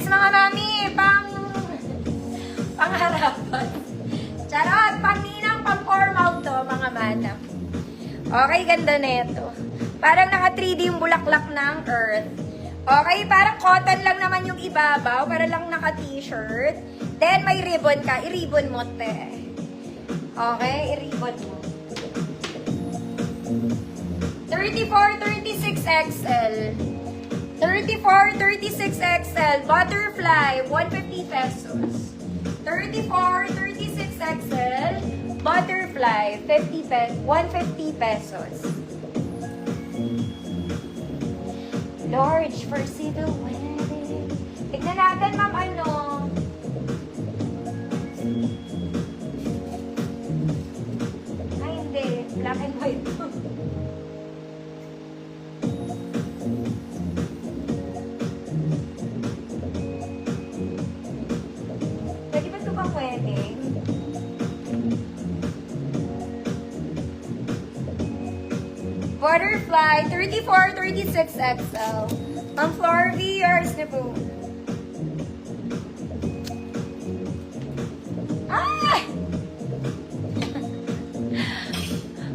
Next mga mami, pangharapan. Charot, pangninang, pang-formal to mga madam. Okay, ganda na ito. Parang naka 3D yung bulaklak ng earth. Okay, parang cotton lang naman yung ibabaw, para lang naka t-shirt. Then may ribbon ka, i-ribbon mo te. Okay, i-ribbon mo. 34, 36 XL. 34, 36 XL. Butterfly, 150 pesos. 34, 36 XL. Butterfly, 150 pesos. Large for civil wedding. Tignan natin, ma'am, ano. Ay, hindi. Black and white. Pwede ba ito pang wedding? Butterfly, 34, 36 XL. Ma'am Florvy, yours na po. Ah!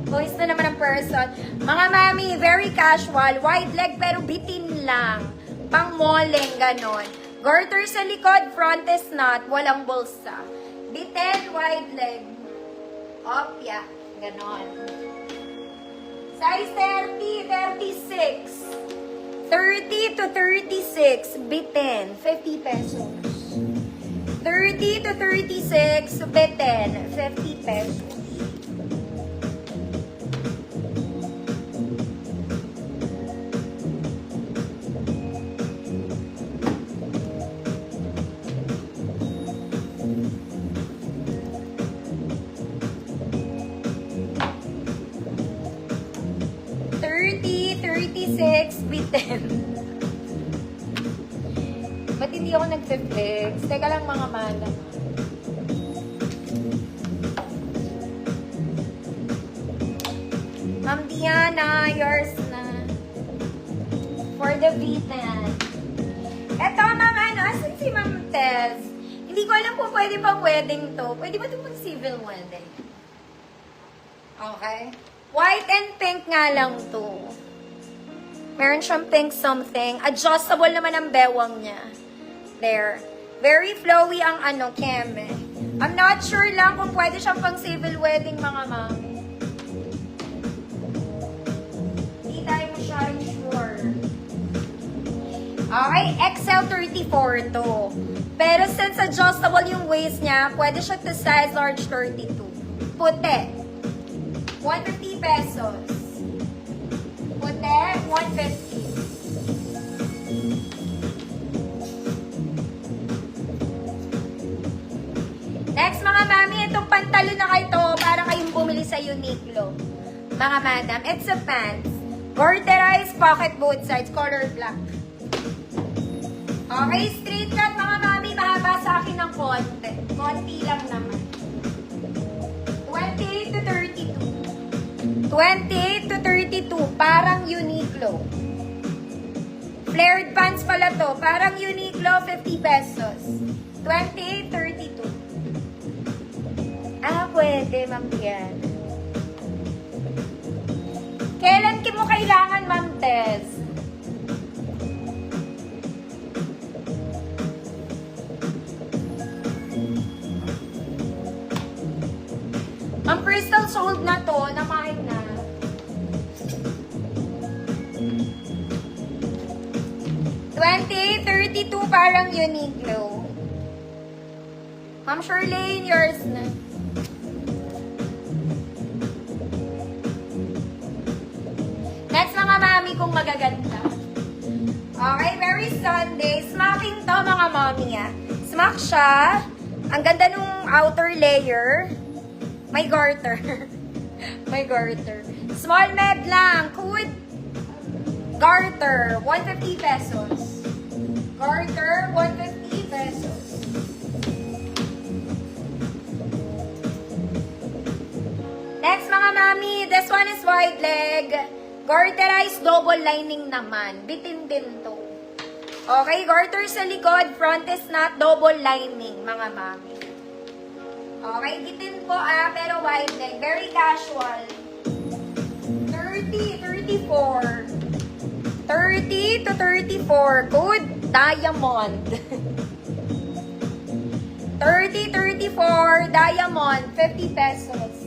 Boys na naman ang person. Mga mami, very casual. Wide leg pero bitin lang. Pang moleng, ganon. Garter sa likod, front is not. Walang bulsa. Bitin, wide leg. Opya. Ganon. Size 30, 36. 30 to 36, bitin, 50 pesos. 30 to 36, bitin, 50 pesos. Bitin. Ba't hindi ako nag-flex? Teka lang mga mana. Ma'am Diana, yours na. For the bitin. Eto, ma'am, ano? Asan si Ma'am Tez? Hindi ko alam kung pwede pang wedding to. Pwede ba ito pang civil wedding? Okay. White and pink nga lang to. Meron siyang pink something. Adjustable naman ang bewang niya. There. Very flowy ang ano, keme. I'm not sure lang kung pwede siyang pang civil wedding, mga mami. Hindi tayo masyadong sure. Okay, XL34 to. Pero since adjustable yung waist niya, pwede siya to size large 32. Puti. 150 pesos. Puti, 150. Next, mga mami, itong pantalo na kayo para kayong bumili sa Uniqlo. Mga madam, it's a pants. Garterized pocket both sides, color black. Okay, straight cut, mga mami, mahaba sa akin ng konti. Konti lang naman. 28 to 32. 28 to 32, parang Uniqlo. Flared pants pala to, parang Uniqlo, 50 pesos. 28, 32. Ah, pwede, Ma'am Tian. Kailan mo kailangan, Ma'am Tez? Ang crystal sold na to, namain na. $28.32 parang Uniqlo. Ma'am Shirley, yours na. Next, mga mami kong magaganda. Okay, very Sunday. Smacking to, mga mami, ah. Smack siya. Ang ganda nung outer layer. May garter. May garter. Small med lang. Could garter, 150 pesos. Garter, 150 pesos. Next, mga mami, this one is wide leg. Garterized double lining naman. Bitin din to. Okay, garter sa likod, front is not double lining, mga mami. Okay, bitin po pero wide neck. Very casual. 30, 34. 30 to 34. Good. Diamond. 30, 34. Diamond. 50 pesos.